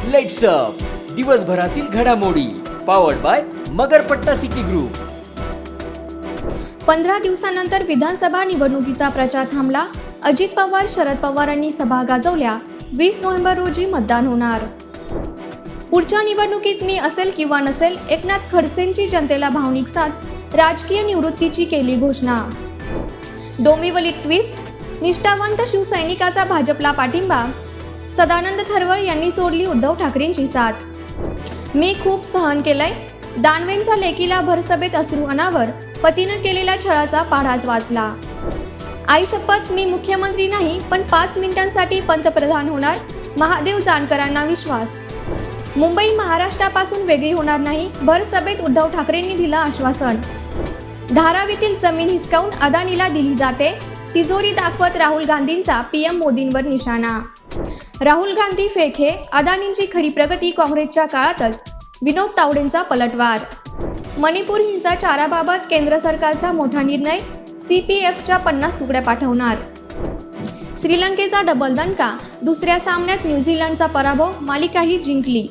Lights up दिवसभरातील घडामोडी powered by Magarpatta city group. 15 दिवसांनंतर विधानसभा निवडणुकीचा प्रचार थांबला. अजित पवार, शरद पवारांनी सभा गाजवल्या. 20 नोव्हेंबर रोजी मतदान होणार. पुढच्या निवडणुकीत मी असेल किंवा नसेल, एकनाथ खडसेंची जनतेला भावनिक साथ. राजकीय निवृत्तीची केली घोषणा. डोंबिवली ट्विस्ट. निष्ठावंत शिवसैनिकाचा भाजपला पाठिंबा. सदानंद थरवळ यांनी सोडली उद्धव ठाकरेंची साथ. मी खूप सहन केलंय. दानवेंच्या लेकीला भरसभेत अश्रू अनावर. पतीनं केलेल्या छळाचा पाढाच वाचला. आई शपथ, मी मुख्यमंत्री नाही पण 5 मिनिटांसाठी पंतप्रधान होणार. महादेव जानकरांना विश्वास. मुंबई महाराष्ट्रापासून वेगळी होणार नाही. भरसभेत उद्धव ठाकरेंनी दिलं आश्वासन. धारावीतील जमीन हिसकावून अदानीला दिली जाते. तिजोरी दाखवत राहुल गांधींचा पीएम मोदींवर निशाणा. राहुल गांधी फेक हे अदानींची खरी प्रगती काँग्रेसच्या काळातच. विनोद तावडेंचा पलटवार. मणिपूर हिंसाचाराबाबत केंद्र सरकारचा मोठा निर्णय. CPFच्या 50 तुकड्या पाठवणार. श्रीलंकेचा डबल दणका. दुसऱ्या सामन्यात न्यूझीलंडचा पराभव. मालिकाही जिंकली.